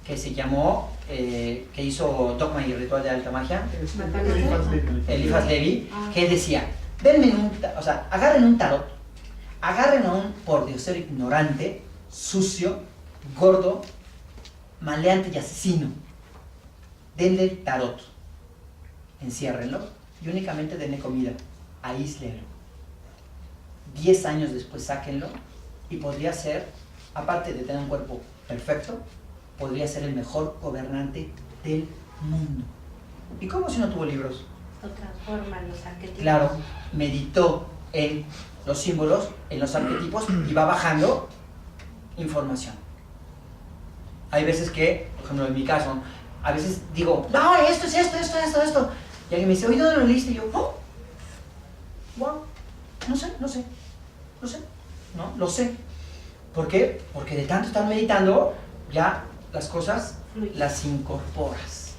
[SPEAKER 1] que se llamó, que hizo Dogma y Ritual de Alta Magia, Eliphas Levi, que decía, agarren un tarot, agarren a un pordiosero ignorante, sucio, gordo, maleante y asesino, denle el tarot, enciérrenlo y únicamente denle comida, aíslenlo. 10 años después sáquenlo y podría ser, aparte de tener un cuerpo perfecto, podría ser el mejor gobernante del mundo. ¿Y cómo si no tuvo libros?
[SPEAKER 6] Lo transforman los arquetipos.
[SPEAKER 1] Claro, meditó en los símbolos, en los arquetipos y va bajando información. Hay veces que, por ejemplo en mi caso, a veces digo, no, esto es esto. Y alguien me dice, oye, ¿dónde lo leíste? Y yo, wow, no sé. ¿No? Lo sé. ¿Por qué? Porque de tanto estar meditando, ya las cosas
[SPEAKER 6] Fluye.
[SPEAKER 1] las incorporas.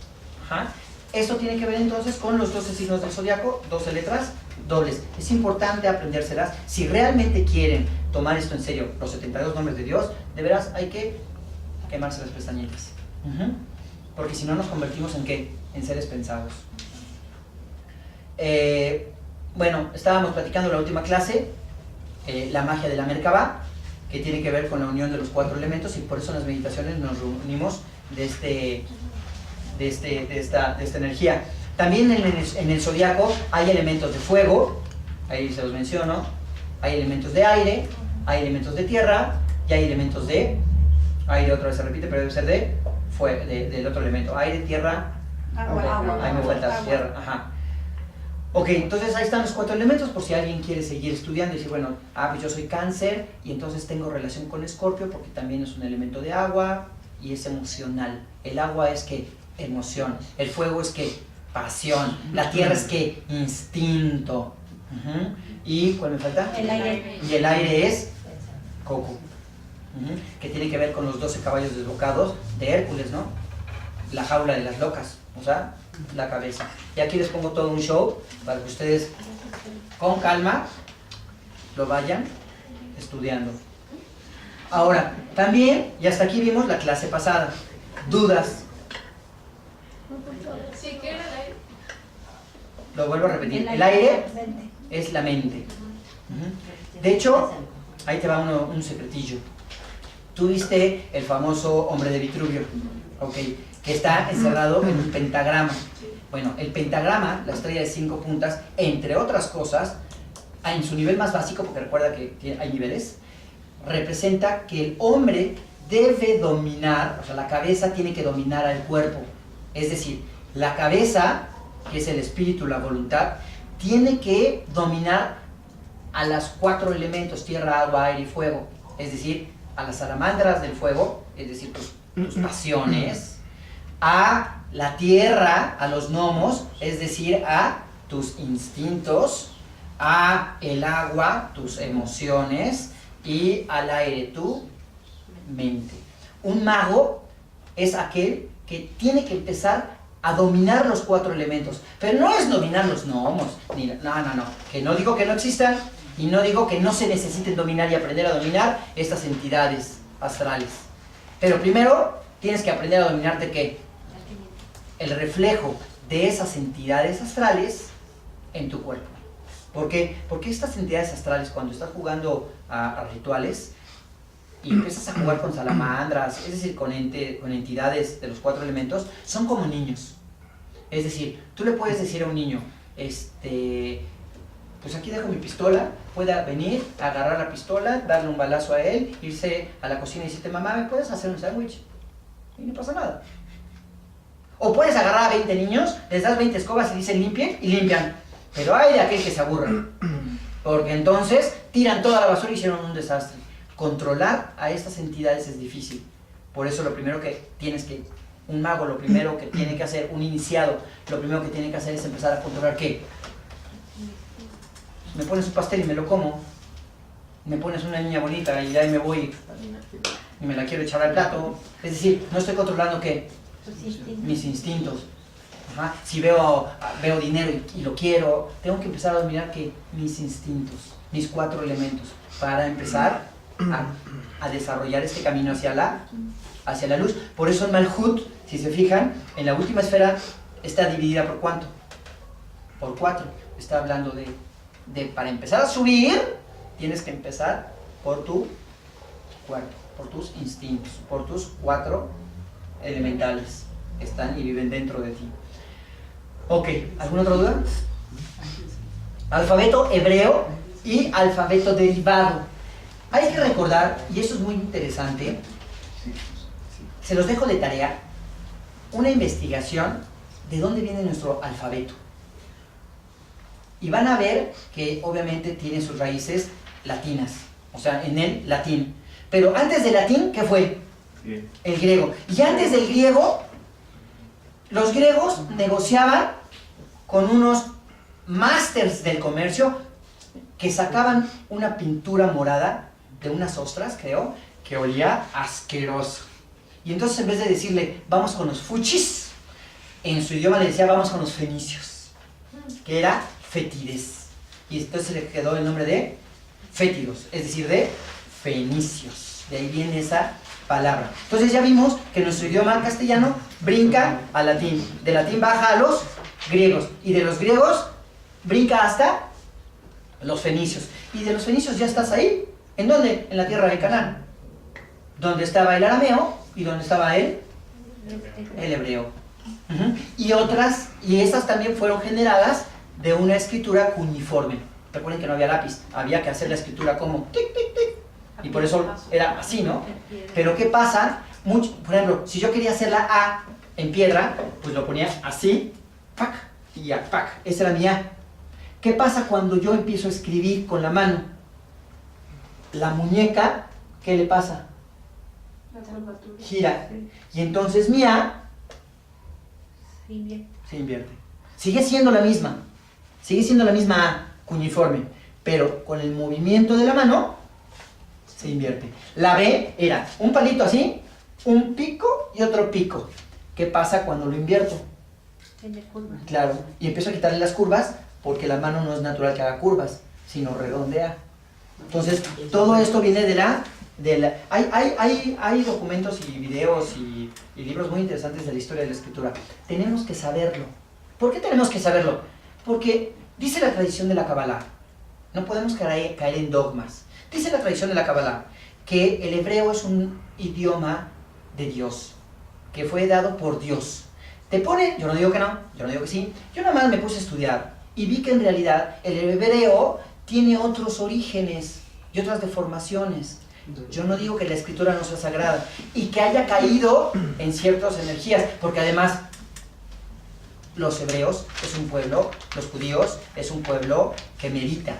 [SPEAKER 1] Ajá. Esto tiene que ver entonces con los 12 signos del zodiaco, 12 letras dobles. Es importante aprendérselas. Si realmente quieren tomar esto en serio, los 72 nombres de Dios, de veras hay que quemarse las pestañitas. Ujú. Porque si no nos convertimos en ¿qué? En seres pensados. Bueno, estábamos platicando en la última clase la magia de la Merkabah, que tiene que ver con la unión de los 4 elementos, y por eso en las meditaciones nos reunimos de esta energía. También en el zodiaco hay elementos de fuego, ahí se los menciono, hay elementos de aire, hay elementos de tierra y hay elementos de aire. Otra vez se repite, pero debe ser del otro elemento: aire, tierra,
[SPEAKER 6] Agua.
[SPEAKER 1] ahí me falta
[SPEAKER 6] Agua.
[SPEAKER 1] tierra. Ajá. Ok, entonces ahí están los 4 elementos, por si alguien quiere seguir estudiando y decir, bueno, pues yo soy Cáncer y entonces tengo relación con Escorpio porque también es un elemento de agua y es emocional. El agua es que emoción, el fuego es que pasión, la tierra es que instinto. Ujú. ¿Y cuál me falta?
[SPEAKER 6] El aire.
[SPEAKER 1] Y el aire es coco. Ujú. Que tiene que ver con los 12 caballos desbocados de Hércules, ¿no? La jaula de las locas, o sea, la cabeza. Y aquí les pongo todo un show para que ustedes con calma lo vayan estudiando. Ahora, también, y hasta aquí vimos la clase pasada, dudas.
[SPEAKER 4] Sí, ¿qué era el aire?
[SPEAKER 1] Lo vuelvo a repetir, el aire es la mente. Ujú. De hecho, ahí te va un secretillo. Tú viste el famoso hombre de Vitruvio, ok, que está encerrado en un pentagrama. Bueno, el pentagrama, la estrella de 5 puntas, entre otras cosas, en su nivel más básico, porque recuerda que hay niveles, representa que el hombre debe dominar, o sea, la cabeza tiene que dominar al cuerpo. Es decir, la cabeza, que es el espíritu, la voluntad, tiene que dominar a las 4 elementos: tierra, agua, aire y fuego. Es decir, a las salamandras del fuego, es decir, tus pasiones, a la tierra, a los gnomos, es decir, a tus instintos, a el agua, tus emociones, y al aire, tu mente. Un mago es aquel que tiene que empezar a dominar los 4 elementos, pero no es dominar los gnomos, no, que no digo que no existan, y no digo que no se necesiten dominar y aprender a dominar estas entidades astrales, pero primero tienes que aprender a dominarte ¿qué? El reflejo de esas entidades astrales en tu cuerpo. ¿Por qué? Porque estas entidades astrales, cuando estás jugando a rituales y empiezas a jugar con salamandras, es decir, con entidades de los 4 elementos, son como niños. Es decir, tú le puedes decir a un niño, pues aquí dejo mi pistola, pueda venir, agarrar la pistola, darle un balazo a él, irse a la cocina y decirte, mamá, ¿me puedes hacer un sándwich? Y no pasa nada. O puedes agarrar a 20 niños, les das 20 escobas y dicen limpien, y limpian. Pero hay de aquel que se aburre, porque entonces tiran toda la basura y hicieron un desastre. Controlar a estas entidades es difícil. Por eso lo primero que un mago lo primero que tiene que hacer, un iniciado, lo primero que tiene que hacer es empezar a controlar ¿qué? Me pones un pastel y me lo como, me pones una niña bonita y ahí me voy y me la quiero echar al plato. Es decir, no estoy controlando ¿qué? Mis instintos. Ajá. Si veo dinero y lo quiero, tengo que empezar a dominar ¿qué? Mis instintos, mis 4 elementos, para empezar a desarrollar este camino hacia la luz. Por eso en Malhut, si se fijan, en la última esfera está dividida ¿por cuánto? Por 4. Está hablando de para empezar a subir, tienes que empezar por tu cuerpo, por tus instintos, por tus 4 elementales que están y viven dentro de ti. Ok, ¿alguna otra duda? Alfabeto hebreo y alfabeto derivado. Hay que recordar, y esto es muy interesante, se los dejo de tarea, una investigación de dónde viene nuestro alfabeto. Y van a ver que obviamente tiene sus raíces latinas, o sea, en el latín. Pero antes del latín, ¿qué fue?
[SPEAKER 2] Bien.
[SPEAKER 1] El griego. Y antes del griego, los griegos negociaban con unos másters del comercio que sacaban una pintura morada de unas ostras, creo, que olía asqueroso. Y entonces en vez de decirle, vamos con los fuchis, en su idioma le decía, vamos con los fenicios, que era fétides. Y entonces le quedó el nombre de fétidos, es decir, de fenicios. De ahí viene esa palabra. Entonces ya vimos que nuestro idioma castellano brinca al latín. De latín baja a los griegos. Y de los griegos brinca hasta los fenicios. Y de los fenicios ya estás ahí. ¿En dónde? En la tierra de Canaán. Donde estaba el arameo y donde estaba el hebreo. Y estas también fueron generadas de una escritura cuneiforme. Recuerden que no había lápiz, había que hacer la escritura como tic, tic, tic. Y por eso era así, ¿no? Pero ¿qué pasa? Por ejemplo, si yo quería hacer la A en piedra, pues lo ponía así, pac, y ya, pac. Esa era mi A. ¿Qué pasa cuando yo empiezo a escribir con la mano? La muñeca, ¿qué le pasa? Gira. Y entonces mi A se invierte. Sigue siendo la misma. Sigue siendo la misma A, cuneiforme. Pero con el movimiento de la mano se invierte. La B era un palito así, un pico y otro pico. ¿Qué pasa cuando lo invierto?
[SPEAKER 6] Tiene curvas.
[SPEAKER 1] Claro. Y empiezo a quitarle las curvas porque la mano no es natural que haga curvas, sino redondea. Entonces, todo esto viene de la... Hay documentos y videos y libros muy interesantes de la historia de la escritura. Tenemos que saberlo. ¿Por qué tenemos que saberlo? Porque dice la tradición de la Kabbalah, no podemos caer en dogmas. Dice la tradición de la Kabbalah que el hebreo es un idioma de Dios, que fue dado por Dios. Te pone, yo no digo que no, yo no digo que sí, yo nada más me puse a estudiar y vi que en realidad el hebreo tiene otros orígenes y otras deformaciones. Yo no digo que la escritura no sea sagrada y que haya caído en ciertas energías, porque además los hebreos es un pueblo, los judíos es un pueblo que medita,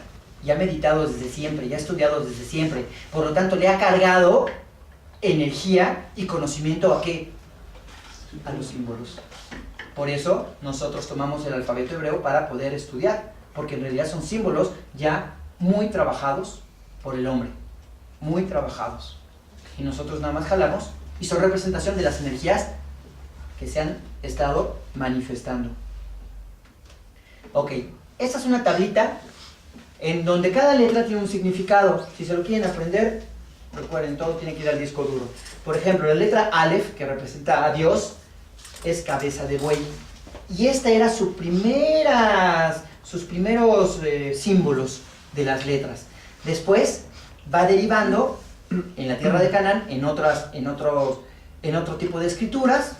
[SPEAKER 1] y ha meditado desde siempre, y ha estudiado desde siempre, por lo tanto le ha cargado energía y conocimiento ¿a qué? A los símbolos. Por eso nosotros tomamos el alfabeto hebreo para poder estudiar, porque en realidad son símbolos ya muy trabajados por el hombre, muy trabajados, y nosotros nada más jalamos, y son representación de las energías que se han estado manifestando. Ok, esta es una tablita en donde cada letra tiene un significado. Si se lo quieren aprender, recuerden, todo tiene que ir al disco duro. Por ejemplo, la letra Aleph, que representa a Dios, es cabeza de buey. Y esta era sus primeros símbolos de las letras. Después va derivando en la tierra de Canaán en otro tipo de escrituras.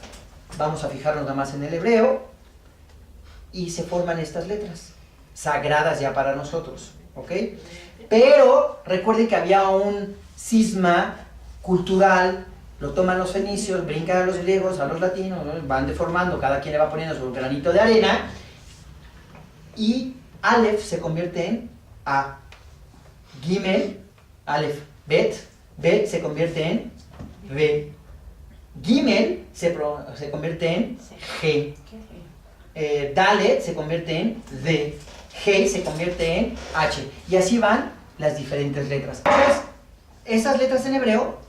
[SPEAKER 1] Vamos a fijarnos nada más en el hebreo y se forman estas letras sagradas ya para nosotros, ¿ok? Pero recuerden que había un cisma cultural, lo toman los fenicios, brincan a los griegos, a los latinos, ¿no? Van deformando, cada quien le va poniendo su granito de arena y Aleph se convierte en A, Gimel, Aleph, Bet se convierte en B, Gimel se convierte en G, Dalet se convierte en D, G se convierte en H, y así van las diferentes letras. Entonces, esas letras en hebreo,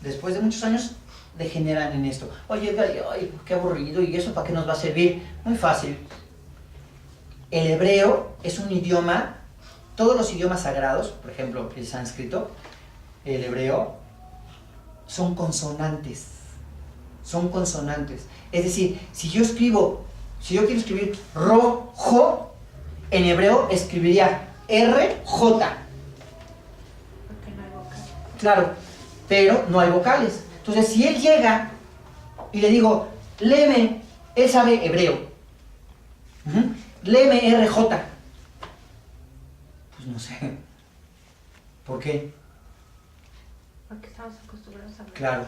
[SPEAKER 1] después de muchos años, degeneran en esto. Oye, ay, qué aburrido, ¿y eso para qué nos va a servir? Muy fácil. El hebreo es un idioma, todos los idiomas sagrados, por ejemplo, el sánscrito, el hebreo, son consonantes. Son consonantes. Es decir, si yo quiero escribir rojo, en hebreo escribiría RJ.
[SPEAKER 6] Porque no hay vocales.
[SPEAKER 1] Claro, pero no hay vocales. Entonces, si él llega y le digo, léeme, él sabe hebreo. Léeme RJ. Pues no sé. ¿Por qué?
[SPEAKER 6] Porque estamos acostumbrados a hablar.
[SPEAKER 1] Claro,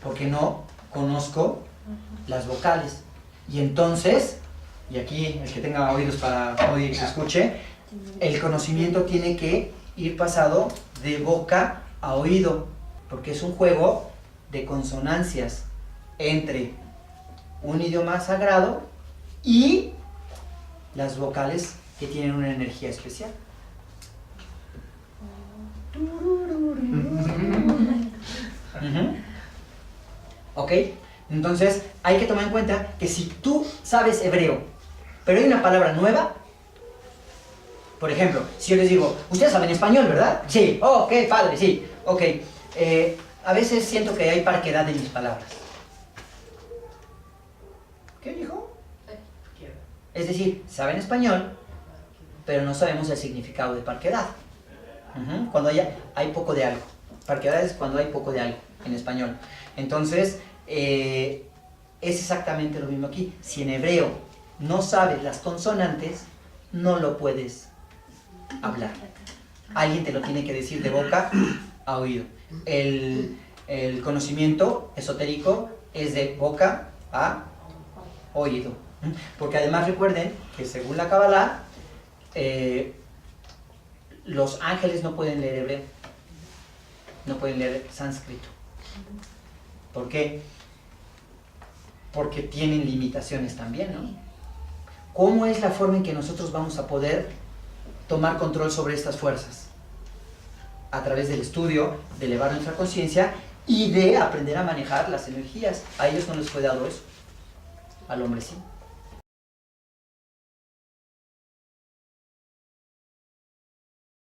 [SPEAKER 1] porque no conozco las vocales. Y entonces, y aquí el que tenga oídos para oír que escuche, el conocimiento tiene que ir pasado de boca a oído, porque es un juego de consonancias entre un idioma sagrado y las vocales que tienen una energía especial. ¿Ok? Entonces, hay que tomar en cuenta que si tú sabes hebreo, pero hay una palabra nueva, por ejemplo, si yo les digo, ustedes saben español, ¿verdad? Sí, oh, qué padre, sí, ok. A veces siento que hay parquedad en mis palabras. ¿Qué dijo? Es decir, saben español, pero no sabemos el significado de parquedad. Cuando hay poco de algo. Parquedad es cuando hay poco de algo en español. Entonces, es exactamente lo mismo aquí. Si en hebreo no sabes las consonantes, no lo puedes hablar. Alguien te lo tiene que decir de boca a oído. El conocimiento esotérico es de boca a oído. Porque además recuerden que según la Kabbalah, los ángeles no pueden leer hebreo, no pueden leer sánscrito. ¿Por qué? Porque tienen limitaciones también, ¿no? ¿Cómo es la forma en que nosotros vamos a poder tomar control sobre estas fuerzas? A través del estudio, de elevar nuestra conciencia y de aprender a manejar las energías. A ellos no les fue dado eso, al hombre sí.